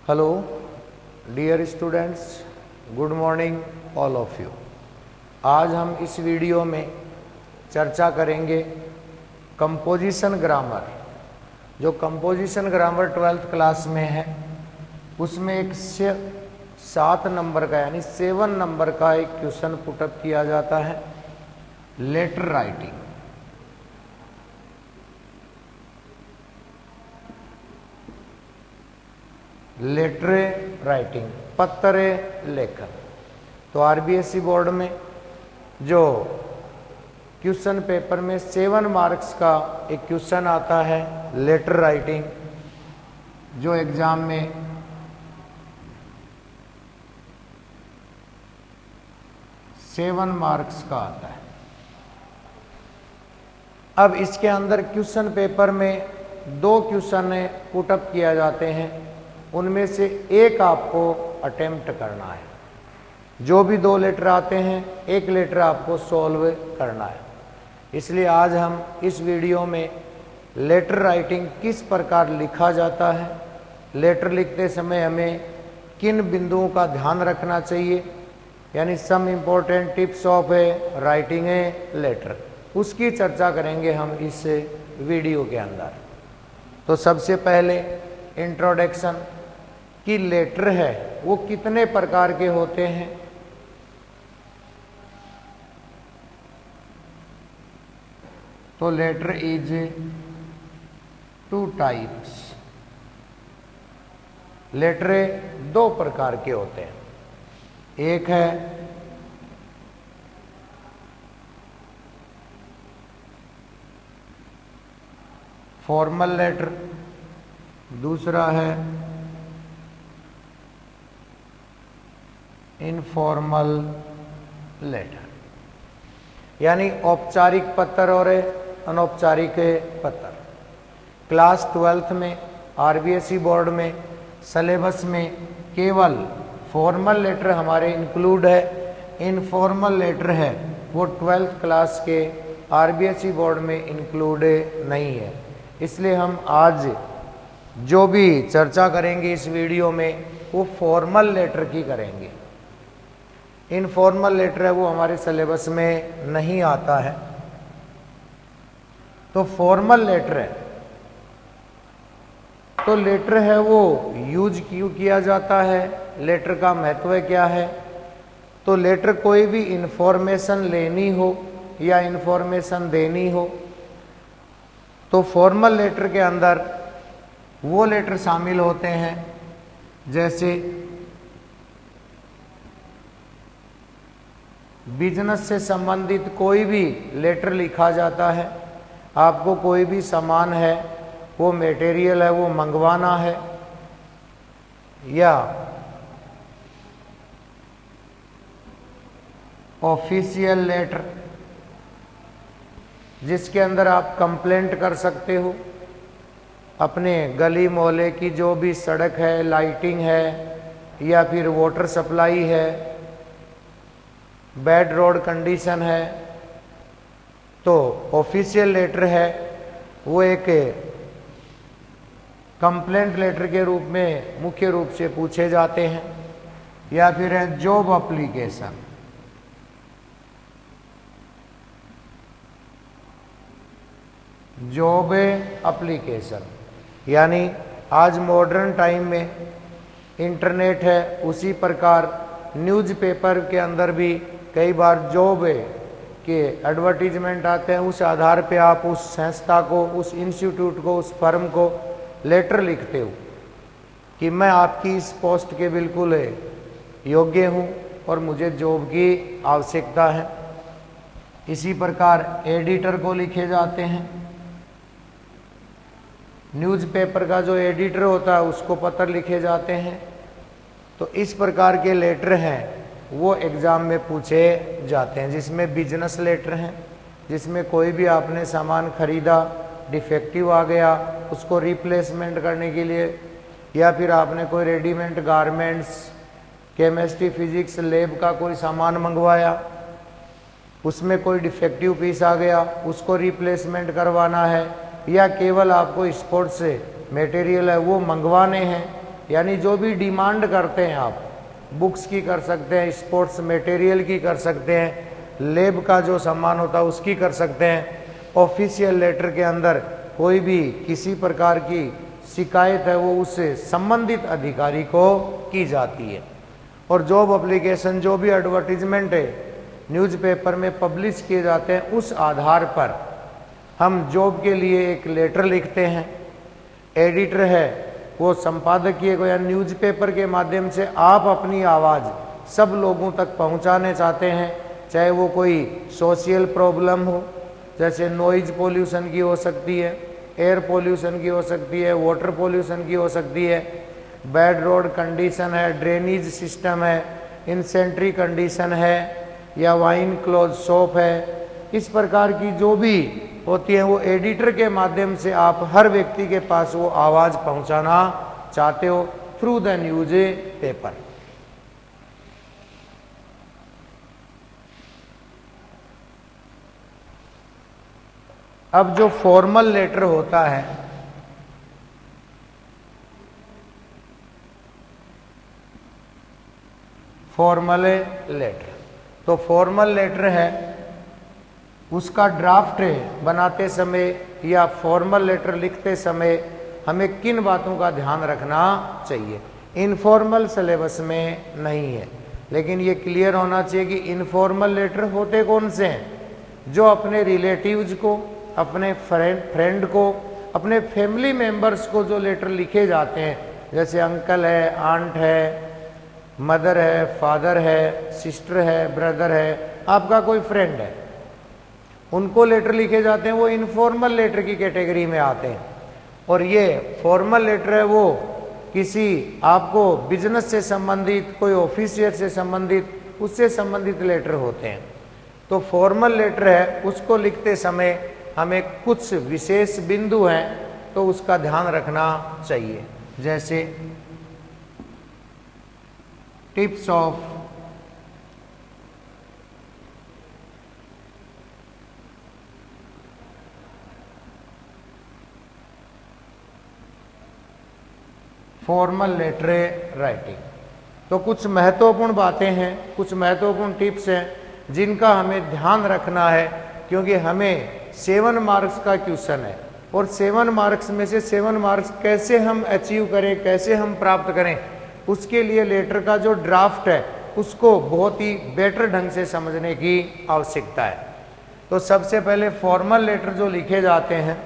Hello dear students, good morning all of you. आज हम इस वीडियो में चर्चा करेंगे कंपोजिशन ग्रामर। जो कंपोजिशन ग्रामर 12th क्लास में है उसमें एक 7 नंबर का यानी 7 नंबर का एक क्वेश्चन पुटअप किया जाता है, लेटर राइटिंग। लेटर राइटिंग, पत्र लेखन। तो आरबीएसई बोर्ड में जो क्वेश्चन पेपर में 7 मार्क्स का एक क्वेश्चन आता है लेटर राइटिंग, जो एग्जाम में सेवन मार्क्स का आता है। अब इसके अंदर क्वेश्चन पेपर में 2 क्वेश्चन पुटअप किया जाते हैं, उनमें से एक आपको अटेम्प्ट करना है। जो भी 2 लेटर आते हैं, एक लेटर आपको सॉल्व करना है। इसलिए आज हम इस वीडियो में लेटर राइटिंग किस प्रकार लिखा जाता है, लेटर लिखते समय हमें किन बिंदुओं का ध्यान रखना चाहिए, यानी some important tips of writing a letter, उसकी चर्चा करेंगे हम इस वीडियो के अंदर। तो सबसे पहले इंट्रोडक्शन कि लेटर है वो कितने प्रकार के होते हैं। तो लेटर इज 2 टाइप्स। लेटर 2 प्रकार के होते हैं। एक है फॉर्मल लेटर, दूसरा है इनफॉर्मल लेटर, यानी औपचारिक पत्र और अनौपचारिक पत्र। क्लास 12th में आरबीएसई बोर्ड में सिलेबस में केवल फॉर्मल लेटर हमारे इंक्लूड है, इनफॉर्मल लेटर है वो 12th क्लास के आरबीएसई बोर्ड में इंक्लूड नहीं है। इसलिए हम आज जो भी चर्चा करेंगे इस वीडियो में वो फॉर्मल लेटर की करेंगे। इनफॉर्मल लेटर है वो हमारे सिलेबस में नहीं आता है। तो फॉर्मल लेटर है, तो लेटर है वो यूज क्यों किया जाता है, लेटर का महत्व क्या है। तो लेटर कोई भी इंफॉर्मेशन लेनी हो या इंफॉर्मेशन देनी हो तो फॉर्मल लेटर के अंदर वो लेटर शामिल होते हैं, जैसे बिजनेस से संबंधित कोई भी लेटर लिखा जाता है। आपको कोई भी सामान है, वो मटेरियल है, वो मंगवाना है, या ऑफिशियल लेटर जिसके अंदर आप कंप्लेंट कर सकते हो अपने गली मोहल्ले की जो भी सड़क है, लाइटिंग है, या फिर वाटर सप्लाई है, बैड रोड कंडीशन है। तो ऑफिशियल लेटर है वो एक कंप्लेंट लेटर के रूप में मुख्य रूप से पूछे जाते हैं। या फिर है जॉब एप्लीकेशन। जॉब एप्लीकेशन यानी आज मॉडर्न टाइम में इंटरनेट है, उसी प्रकार न्यूज़पेपर के अंदर भी कई बार जॉब के एडवर्टीजमेंट आते हैं। उस आधार पे आप उस संस्था को, उस इंस्टीट्यूट को, उस फर्म को लेटर लिखते हो कि मैं आपकी इस पोस्ट के बिल्कुल योग्य हूँ और मुझे जॉब की आवश्यकता है। इसी प्रकार एडिटर को लिखे जाते हैं। न्यूज़पेपर का जो एडिटर होता है उसको पत्र लिखे जाते हैं। तो इस प्रकार के लेटर हैं वो एग्ज़ाम में पूछे जाते हैं, जिसमें बिजनेस लेटर हैं, जिसमें कोई भी आपने सामान खरीदा, डिफेक्टिव आ गया, उसको रिप्लेसमेंट करने के लिए, या फिर आपने कोई readymade garments, chemistry, physics lab का कोई सामान मंगवाया, उसमें कोई डिफेक्टिव पीस आ गया, उसको रिप्लेसमेंट करवाना है, या केवल आपको स्पोर्ट्स से मटेरियल है वो मंगवाने हैं, यानी जो भी डिमांड करते हैं आप, बुक्स की कर सकते हैं, स्पोर्ट्स मटेरियल की कर सकते हैं, लैब का जो सामान होता है उसकी कर सकते हैं। ऑफिशियल लेटर के अंदर कोई भी किसी प्रकार की शिकायत है वो उससे संबंधित अधिकारी को की जाती है। और जॉब एप्लीकेशन, जो भी एडवर्टीजमेंट है न्यूज़पेपर में पब्लिश किए जाते हैं, उस आधार पर हम जॉब के लिए एक लेटर लिखते हैं। एडिटर है वो संपादकीय को या न्यूज़पेपर के माध्यम से आप अपनी आवाज़ सब लोगों तक पहुंचाने चाहते हैं, चाहे वो कोई सोशल प्रॉब्लम हो, जैसे नॉइज पोल्यूशन की हो सकती है, एयर पोल्यूशन की हो सकती है, वाटर पोल्यूशन की हो सकती है, बैड रोड कंडीशन है, ड्रेनेज सिस्टम है, इनसेंट्री कंडीशन है, या वाइन क्लोज शॉप है, इस प्रकार की जो भी होती है वो एडिटर के माध्यम से आप हर व्यक्ति के पास वो आवाज़ पहुंचाना चाहते हो थ्रू द न्यूज पेपर। अब जो फॉर्मल लेटर होता है, फॉर्मल लेटर, तो फॉर्मल लेटर है उसका ड्राफ्ट बनाते समय या फॉर्मल लेटर लिखते समय हमें किन बातों का ध्यान रखना चाहिए। इनफॉर्मल सिलेबस में नहीं है, लेकिन ये क्लियर होना चाहिए कि इनफॉर्मल लेटर होते कौन से हैं, जो अपने रिलेटिव्स को, अपने फ्रेंड को, अपने फैमिली मेंबर्स को जो लेटर लिखे जाते हैं, जैसे अंकल है, आंट है, मदर है, फादर है, सिस्टर है, ब्रदर है, आपका कोई फ्रेंड है, उनको लेटर लिखे जाते हैं, वो इनफॉर्मल लेटर की कैटेगरी में आते हैं। और ये फॉर्मल लेटर है वो किसी आपको बिजनेस से संबंधित, कोई ऑफिसियर से संबंधित, उससे संबंधित लेटर होते हैं। तो फॉर्मल लेटर है उसको लिखते समय हमें कुछ विशेष बिंदु हैं तो उसका ध्यान रखना चाहिए, जैसे tips of formal letter writing. तो कुछ महत्वपूर्ण बातें हैं, कुछ महत्वपूर्ण टिप्स हैं जिनका हमें ध्यान रखना है, क्योंकि हमें 7 मार्क्स का क्वेश्चन है और 7 मार्क्स में से 7 मार्क्स कैसे हम अचीव करें, कैसे हम प्राप्त करें, उसके लिए लेटर का जो ड्राफ्ट है उसको बहुत ही बेटर ढंग से समझने की आवश्यकता है। तो सबसे पहले फॉर्मल लेटर जो लिखे जाते हैं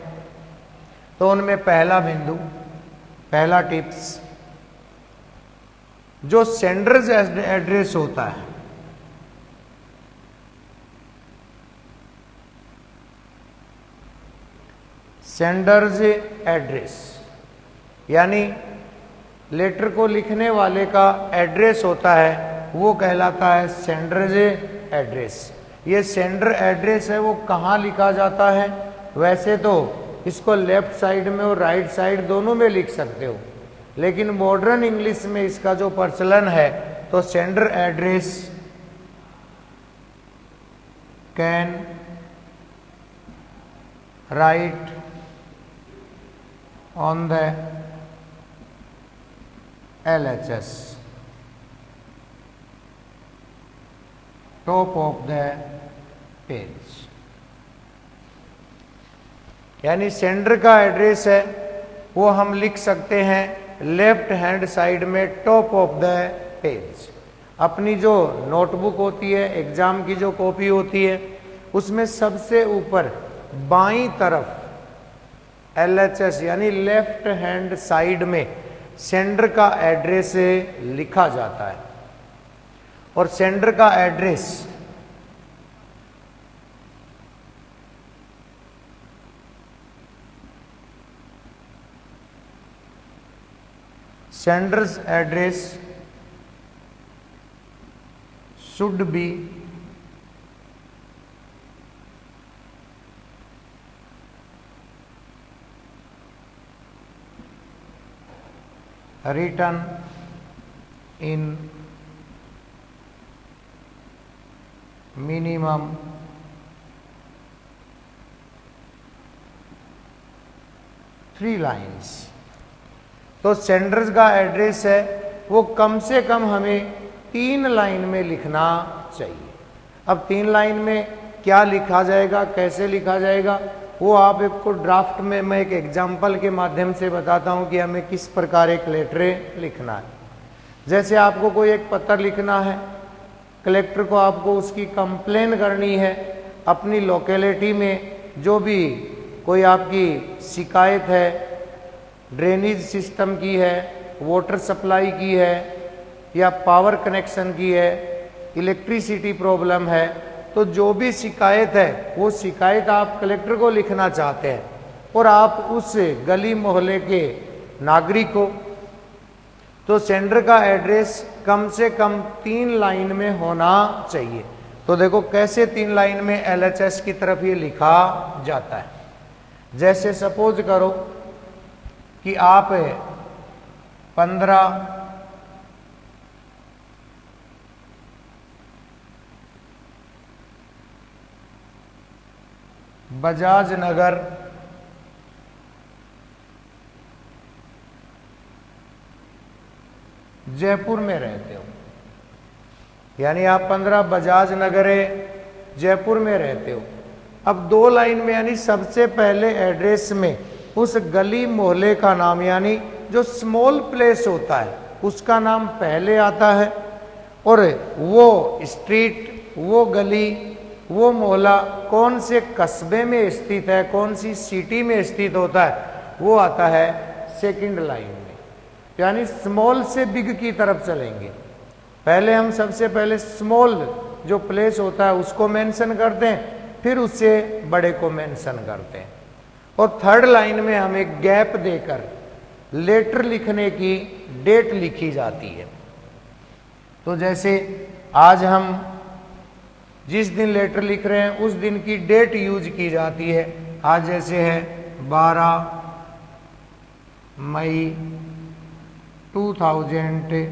तो उनमें पहला बिंदु, पहला टिप्स, जो सेंडर्स एड्रेस होता है, सेंडर्स एड्रेस, यानी लेटर को लिखने वाले का एड्रेस होता है वो कहलाता है सेंडर्स एड्रेस। ये सेंडर एड्रेस है वो कहाँ लिखा जाता है, वैसे तो इसको लेफ्ट साइड में और राइट साइड दोनों में लिख सकते हो, लेकिन मॉडर्न इंग्लिश में इसका जो प्रचलन है तो sender address can write on the LHS top of the page, यानी सेंडर का एड्रेस है वो हम लिख सकते हैं लेफ्ट हैंड साइड में टॉप ऑफ द पेज। अपनी जो नोटबुक होती है, एग्जाम की जो कॉपी होती है, उसमें सबसे ऊपर बाईं तरफ LHS यानी लेफ्ट हैंड साइड में सेंडर का एड्रेस लिखा जाता है। और सेंडर का address sender's address should be written in minimum 3 lines, तो सेंडर का एड्रेस है वो कम से कम हमें 3 लाइन में लिखना चाहिए। अब 3 लाइन में क्या लिखा जाएगा, कैसे लिखा जाएगा, वो आप एक को ड्राफ्ट में मैं एक एग्जाम्पल के माध्यम से बताता हूँ कि हमें किस प्रकार एक लेटर लिखना है। जैसे आपको कोई एक पत्र लिखना है, कलेक्टर को आपको उसकी कंप्लेन करनी है, अपनी लोकेलिटी में जो भी कोई आपकी शिकायत है, ड्रेनेज सिस्टम की है, वाटर सप्लाई की है, या पावर कनेक्शन की है, इलेक्ट्रिसिटी प्रॉब्लम है, तो जो भी शिकायत है वो शिकायत आप कलेक्टर को लिखना चाहते हैं और आप उस गली मोहल्ले के नागरिक को, तो सेंडर का एड्रेस कम से कम 3 लाइन में होना चाहिए। तो देखो कैसे 3 लाइन में LHS की तरफ ये लिखा जाता है। जैसे सपोज करो कि आप 15 बजाज नगर जयपुर में रहते हो, यानी आप 15 बजाज नगर जयपुर में रहते हो। अब 2 लाइन में यानी सबसे पहले एड्रेस में उस गली मोहल्ले का नाम, यानी जो स्मॉल प्लेस होता है उसका नाम पहले आता है, और वो स्ट्रीट, वो गली, वो मोहल्ला कौन से कस्बे में स्थित है, कौन सी सिटी में स्थित होता है, वो आता है सेकंड लाइन में। यानी स्मॉल से बिग की तरफ चलेंगे। पहले हम सबसे पहले स्मॉल जो प्लेस होता है उसको मेंशन करते हैं, फिर उससे बड़े को मेंशन करते हैं, और थर्ड लाइन में हम एक गैप देकर लेटर लिखने की डेट लिखी जाती है। तो जैसे आज हम जिस दिन लेटर लिख रहे हैं उस दिन की डेट यूज की जाती है। आज जैसे है 12 मई 2020,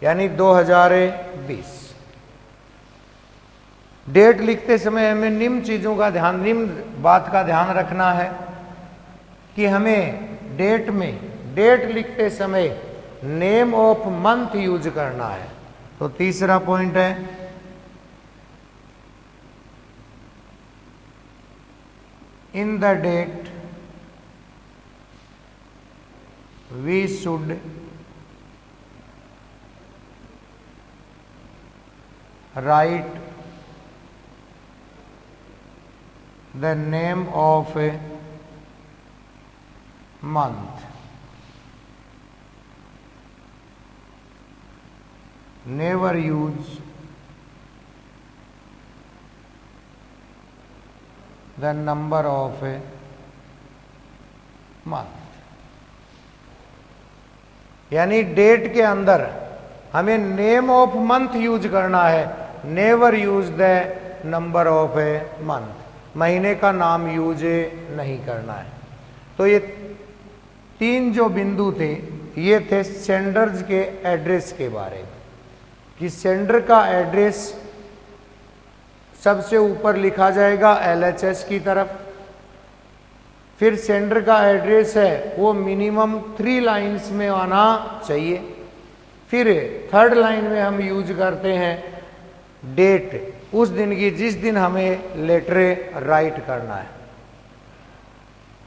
यानी 2020। डेट लिखते समय हमें निम्न चीजों का ध्यान, निम्न बात का ध्यान रखना है कि हमें डेट लिखते समय नेम ऑफ मंथ यूज करना है। तो तीसरा पॉइंट है in the date we should write the name of a month. Never use the number of a month. यानी डेट के अंदर हमें नेम ऑफ मंथ यूज करना है, never use the number of a month, महीने का नाम यूज नहीं करना है। तो ये 3 जो बिंदु थे ये थे सेंडर्स के एड्रेस के बारे में, कि सेंडर का एड्रेस सबसे ऊपर लिखा जाएगा LHS की तरफ, फिर सेंडर का एड्रेस है वो मिनिमम 3 लाइंस में आना चाहिए, फिर थर्ड लाइन में हम यूज करते हैं डेट, उस दिन की जिस दिन हमें लेटर राइट करना है।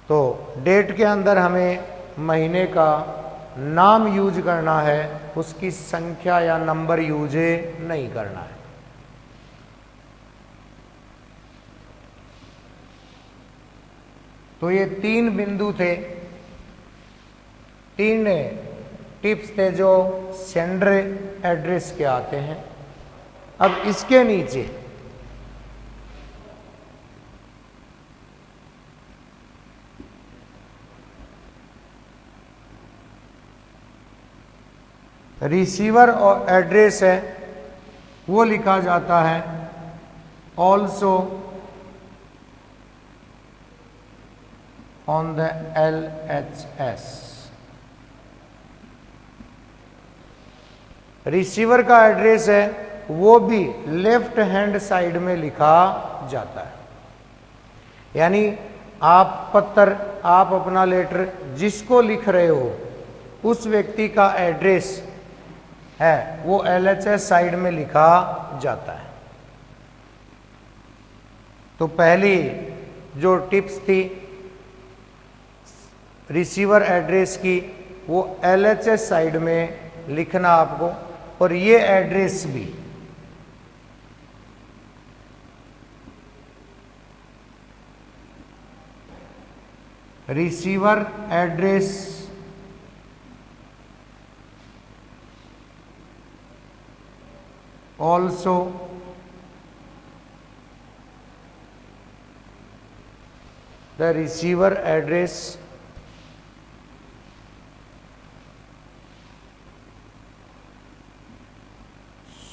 तो डेट के अंदर हमें महीने का नाम यूज करना है, उसकी संख्या या नंबर यूज नहीं करना है। तो ये 3 बिंदु थे, 3 टिप्स थे जो सेंडर एड्रेस के आते हैं। अब इसके नीचे रिसीवर और एड्रेस है वो लिखा जाता है also on the LHS। Receiver का एड्रेस है वो भी लेफ्ट हैंड साइड में लिखा जाता है, यानी आप अपना लेटर जिसको लिख रहे हो उस व्यक्ति का एड्रेस है वो LHS साइड में लिखा जाता है। तो पहली जो टिप्स थी रिसीवर एड्रेस की, वो LHS साइड में लिखना आपको, और ये एड्रेस भी receiver address also the receiver address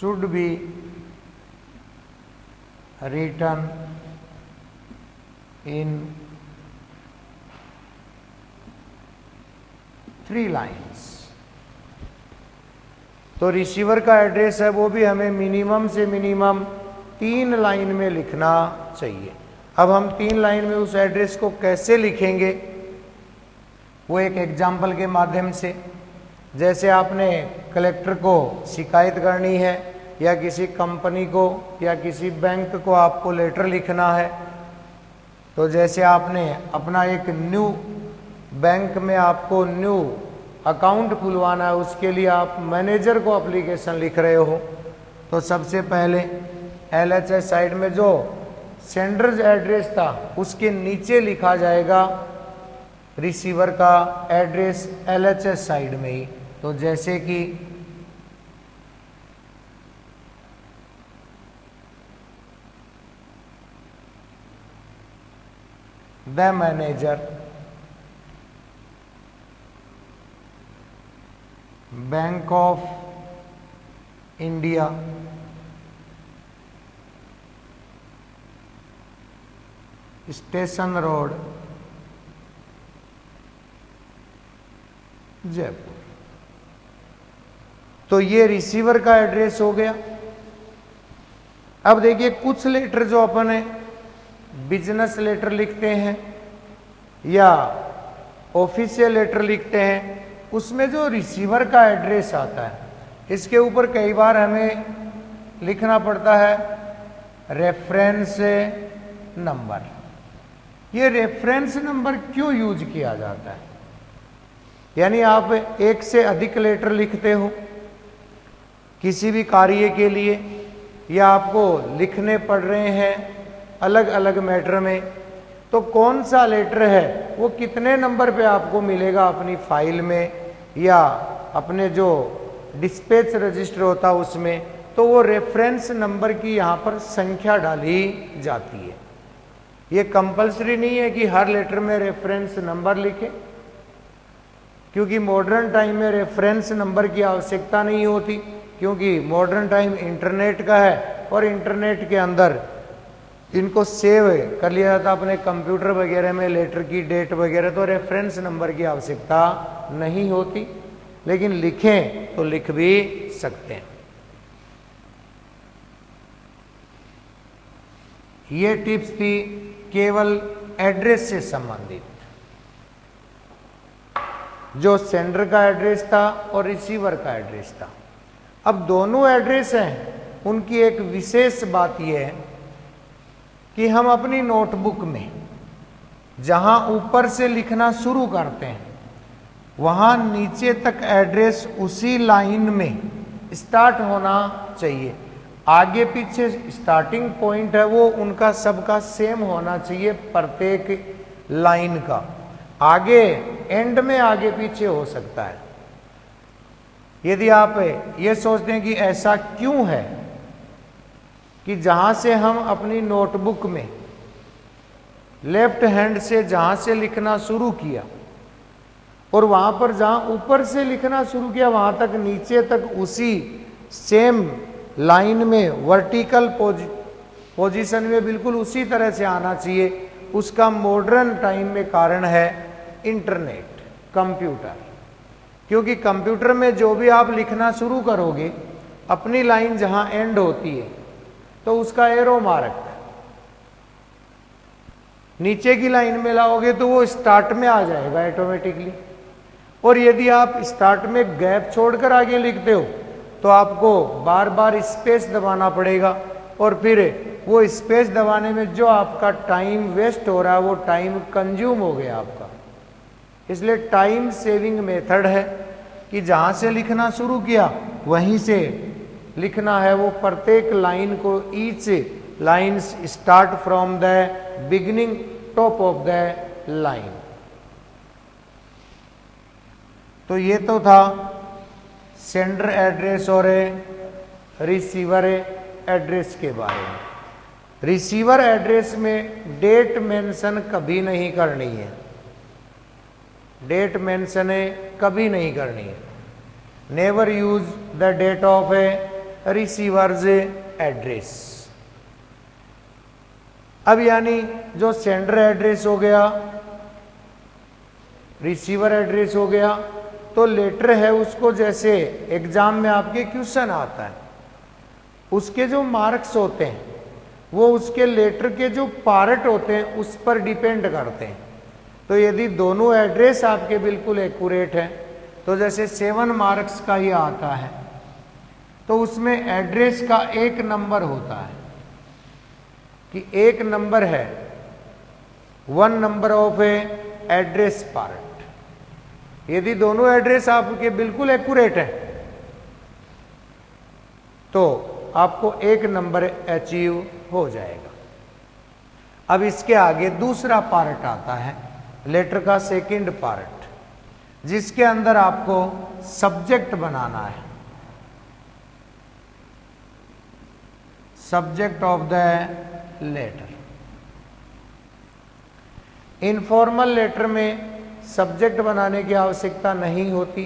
should be written in 3 lines। तो रिसीवर का एड्रेस है वो भी हमें मिनिमम से मिनिमम 3 लाइन में लिखना चाहिए। अब हम 3 लाइन में उस एड्रेस को कैसे लिखेंगे, वो एक एग्जाम्पल के माध्यम से। जैसे आपने कलेक्टर को शिकायत करनी है, या किसी कंपनी को या किसी बैंक को आपको लेटर लिखना है, तो जैसे आपने अपना एक न्यू बैंक में आपको न्यू अकाउंट खुलवाना है, उसके लिए आप मैनेजर को एप्लीकेशन लिख रहे हो, तो सबसे पहले LHS साइड में जो सेंडर्स एड्रेस था उसके नीचे लिखा जाएगा रिसीवर का एड्रेस LHS साइड में ही। तो जैसे कि the manager, bank of India, station road, Jaipur. तो ये रिसीवर का एड्रेस हो गया। अब देखिए कुछ लेटर जो अपन है बिजनेस लेटर लिखते हैं या ऑफिशियल लेटर लिखते हैं, उसमें जो रिसीवर का एड्रेस आता है इसके ऊपर कई बार हमें लिखना पड़ता है रेफरेंस नंबर। ये रेफरेंस नंबर क्यों यूज किया जाता है? यानी आप एक से अधिक लेटर लिखते हो किसी भी कार्य के लिए, या आपको लिखने पड़ रहे हैं अलग अलग मैटर में, तो कौन सा लेटर है वो कितने नंबर पे आपको मिलेगा अपनी फाइल में या अपने जो डिस्पैच रजिस्टर होता है उसमें, तो वो रेफरेंस नंबर की यहाँ पर संख्या डाली जाती है। ये कंपलसरी नहीं है कि हर लेटर में रेफरेंस नंबर लिखें, क्योंकि मॉडर्न टाइम में रेफरेंस नंबर की आवश्यकता नहीं होती, क्योंकि मॉडर्न टाइम इंटरनेट का है और इंटरनेट के अंदर इनको सेव कर लिया जाता अपने कंप्यूटर वगैरह में लेटर की डेट वगैरह, तो रेफरेंस नंबर की आवश्यकता नहीं होती। लेकिन लिखें तो लिख भी सकते हैं। ये टिप्स थी केवल एड्रेस से संबंधित, जो सेंडर का एड्रेस था और रिसीवर का एड्रेस था। अब दोनों एड्रेस हैं, उनकी एक विशेष बात यह है कि हम अपनी नोटबुक में जहां ऊपर से लिखना शुरू करते हैं वहां नीचे तक एड्रेस उसी लाइन में स्टार्ट होना चाहिए। आगे पीछे स्टार्टिंग पॉइंट है वो उनका सबका सेम होना चाहिए, प्रत्येक लाइन का। आगे एंड में आगे पीछे हो सकता है। यदि आप ये सोचते हैं कि ऐसा क्यों है कि जहां से हम अपनी नोटबुक में लेफ्ट हैंड से जहां से लिखना शुरू किया और वहां पर जहां ऊपर से लिखना शुरू किया वहां तक नीचे तक उसी सेम लाइन में वर्टिकल पोजीशन में बिल्कुल उसी तरह से आना चाहिए, उसका मॉडर्न टाइम में कारण है इंटरनेट, कंप्यूटर। क्योंकि कंप्यूटर में जो भी आप लिखना शुरू करोगे अपनी लाइन जहां एंड होती है तो उसका एरो मार्क नीचे की लाइन में लाओगे तो वो स्टार्ट में आ जाएगा ऑटोमेटिकली, और यदि आप स्टार्ट में गैप छोड़कर आगे लिखते हो तो आपको बार बार स्पेस दबाना पड़ेगा, और फिर वो स्पेस दबाने में जो आपका टाइम वेस्ट हो रहा है वो टाइम कंज्यूम हो गया आपका। इसलिए टाइम सेविंग मेथड है कि जहाँ से लिखना शुरू किया वहीं से लिखना है, वो प्रत्येक लाइन को each lines start from the beginning top of the line. तो ये तो था सेंडर एड्रेस और रिसीवर एड्रेस के बारे में। रिसीवर एड्रेस में डेट मेंशन कभी नहीं करनी है, डेट मेंशन कभी नहीं करनी है। Never use the date of a receiver's address. अब यानी जो सेंडर एड्रेस हो गया, रिसीवर एड्रेस हो गया, तो लेटर है उसको, जैसे एग्जाम में आपके क्वेश्चन आता है, उसके जो मार्क्स होते हैं वो उसके लेटर के जो पार्ट होते हैं उस पर डिपेंड करते हैं। तो यदि दोनों एड्रेस आपके बिल्कुल एक्यूरेट हैं, तो जैसे 7 मार्क्स का ये आता है तो उसमें एड्रेस का एक नंबर होता है कि एक नंबर है 1 number of A address part. यदि दोनों एड्रेस आपके बिल्कुल एक्यूरेट है तो आपको एक नंबर अचीव हो जाएगा। अब इसके आगे दूसरा पार्ट आता है, लेटर का सेकंड पार्ट, जिसके अंदर आपको सब्जेक्ट बनाना है, subject of the letter. Informal letter में सब्जेक्ट बनाने की आवश्यकता नहीं होती,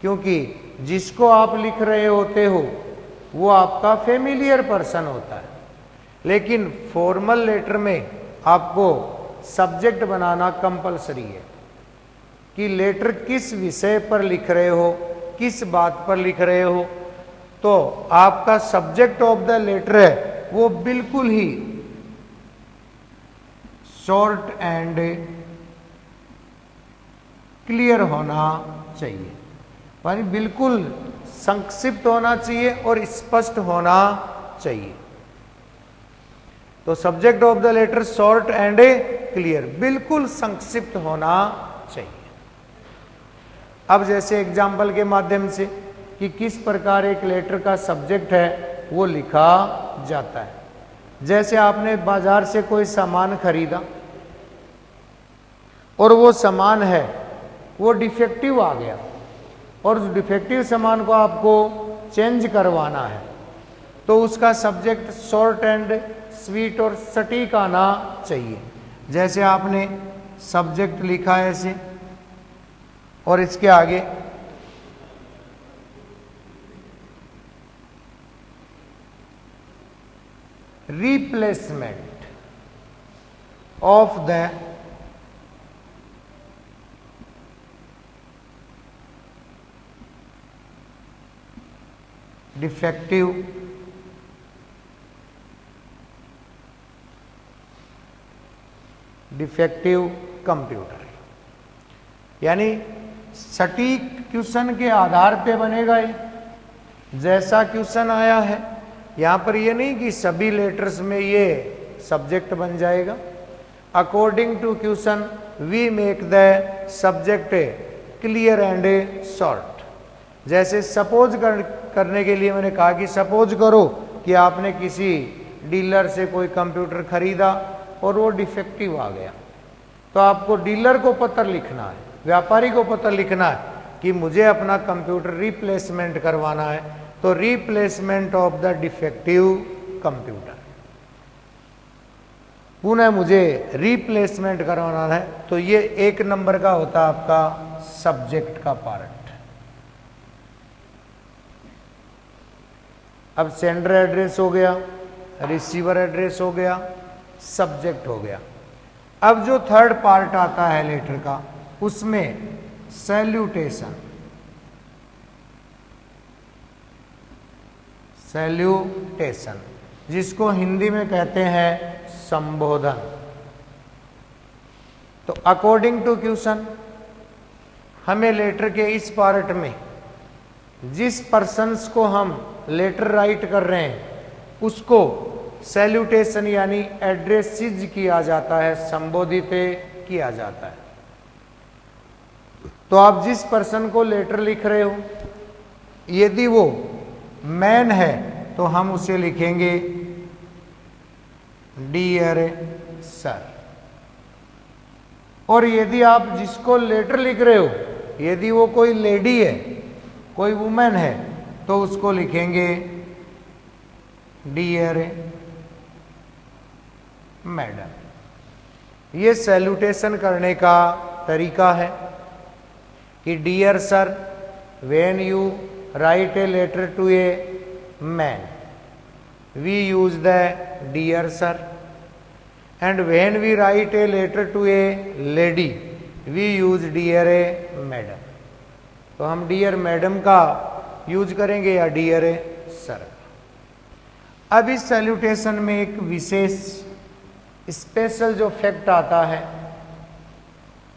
क्योंकि जिसको आप लिख रहे होते हो वो आपका फेमिलियर पर्सन होता है। लेकिन फॉर्मल लेटर में आपको सब्जेक्ट बनाना कंपलसरी है कि लेटर किस विषय पर लिख रहे हो, किस बात पर लिख रहे हो। तो आपका सब्जेक्ट ऑफ द लेटर है वो बिल्कुल ही शॉर्ट एंड क्लियर होना चाहिए, यानी बिल्कुल संक्षिप्त होना चाहिए और स्पष्ट होना चाहिए। तो subject of the letter short and clear, बिल्कुल संक्षिप्त होना चाहिए। अब जैसे एग्जाम्पल के माध्यम से कि किस प्रकार एक लेटर का सब्जेक्ट है वो लिखा जाता है। जैसे आपने बाजार से कोई सामान खरीदा और वो सामान है वो डिफेक्टिव आ गया, और उस डिफेक्टिव सामान को आपको चेंज करवाना है, तो उसका सब्जेक्ट शॉर्ट एंड स्वीट और सटीक आना चाहिए। जैसे आपने सब्जेक्ट लिखा है ऐसे, और इसके आगे replacement of the defective computer, यानी सटीक क्वेश्चन के आधार पे बनेगा ये, जैसा क्वेश्चन आया है। यहाँ पर ये नहीं कि सभी लेटर्स में ये सब्जेक्ट बन जाएगा। According to question we make the subject clear and short. जैसे सपोज करने के लिए मैंने कहा कि सपोज करो कि आपने किसी डीलर से कोई कंप्यूटर खरीदा और वो डिफेक्टिव आ गया, तो आपको डीलर को पत्र लिखना है, व्यापारी को पत्र लिखना है कि मुझे अपना कंप्यूटर रिप्लेसमेंट करवाना है। तो replacement of the defective computer, पुनः मुझे रिप्लेसमेंट करवाना है, तो ये एक नंबर का होता है आपका सब्जेक्ट का पार्ट। अब सेंडर एड्रेस हो गया, रिसीवर एड्रेस हो गया, सब्जेक्ट हो गया। अब जो थर्ड पार्ट आता है लेटर का, उसमें सैल्यूटेशन, सैल्यूटेशन जिसको हिंदी में कहते हैं संबोधन। तो अकॉर्डिंग टू क्वेश्चन हमें लेटर के इस पार्ट में जिस पर्सन्स को हम लेटर राइट कर रहे हैं उसको सैल्यूटेशन यानी एड्रेसिज किया जाता है, संबोधित किया जाता है। तो आप जिस पर्सन को लेटर लिख रहे हो यदि वो मैन है तो हम उसे लिखेंगे डियर सर, और यदि आप जिसको लेटर लिख रहे हो यदि वो कोई लेडी है, कोई वुमेन है, तो उसको लिखेंगे डियर मैडम। ये सैल्यूटेशन करने का तरीका है कि dear sir, when you write a letter to a man we use the dear sir, and when we write a letter to a lady we use dear a madam. तो हम dear madam का use करेंगे या dear sir. अब इस salutation में एक विशेष special जो फैक्ट आता है,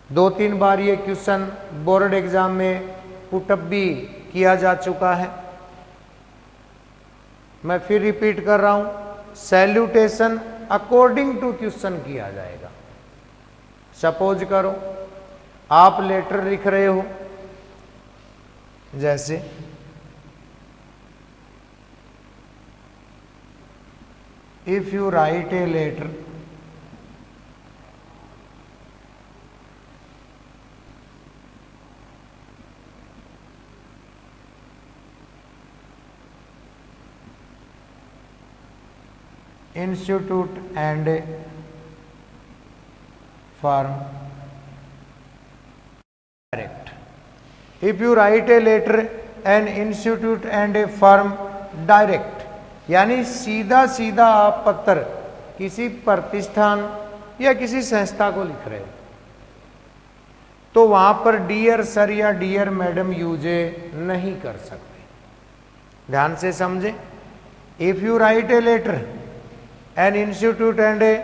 2-3 बार ये क्वेश्चन बोर्ड एग्जाम में पुटअप भी किया जा चुका है, मैं फिर रिपीट कर रहा हूं। सैल्यूटेशन अकॉर्डिंग टू क्वेश्चन किया जाएगा। सपोज करो आप लेटर लिख रहे हो, जैसे if you write a letter institute and a firm direct. If you write a letter an institute and a firm direct, यानी सीधा सीधा आप पत्र किसी प्रतिष्ठान या किसी संस्था को लिख रहे हो तो वहां पर डियर सर या डियर मैडम यूज नहीं कर सकते। ध्यान से समझे। If you write a letter an institute and a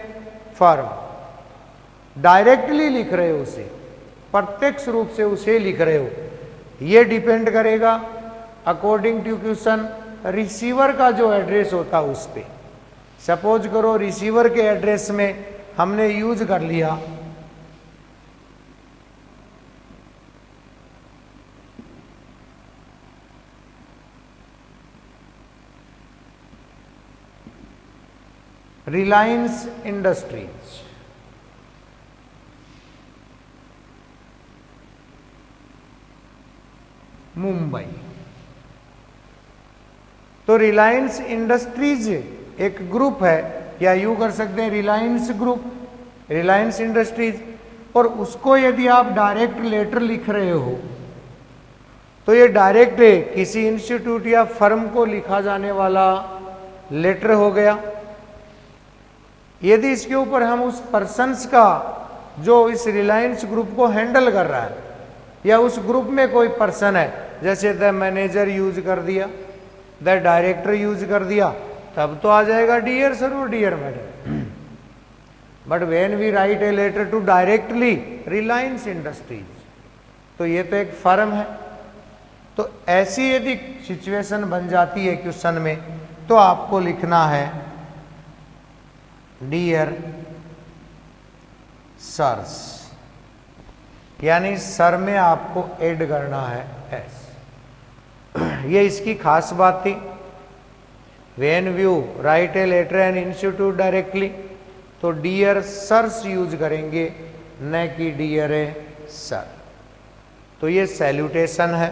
firm, directly लिख रहे हो उसे, प्रत्यक्ष रूप से उसे लिख रहे हो, ये डिपेंड करेगा अकॉर्डिंग टू क्वेश्चन रिसीवर का जो एड्रेस होता है उस पे। सपोज करो रिसीवर के एड्रेस में हमने यूज कर लिया रिलायंस इंडस्ट्रीज, मुंबई। तो रिलायंस इंडस्ट्रीज एक ग्रुप है, या यूं कर सकते हैं रिलायंस ग्रुप, रिलायंस इंडस्ट्रीज। और उसको यदि आप डायरेक्ट लेटर लिख रहे हो तो ये डायरेक्ट किसी इंस्टीट्यूट या फर्म को लिखा जाने वाला लेटर हो गया। यदि इसके ऊपर हम उस पर्सन्स का जो इस रिलायंस ग्रुप को हैंडल कर रहा है या उस ग्रुप में कोई पर्सन है, जैसे द मैनेजर यूज कर दिया, द डायरेक्टर यूज कर दिया, तब तो आ जाएगा डियर सर और dear madam. But when we write a letter to directly Reliance Industries, तो ये तो एक फर्म है। तो ऐसी यदि सिचुएशन बन जाती है क्वेश्चन में तो आपको लिखना है डियर सर्स, यानी सर में आपको ऐड करना है एस। ये इसकी खास बात थी। When you write a letter an institute directly तो डियर सर्स यूज करेंगे, न कि डियर सर। तो ये सैल्यूटेशन है।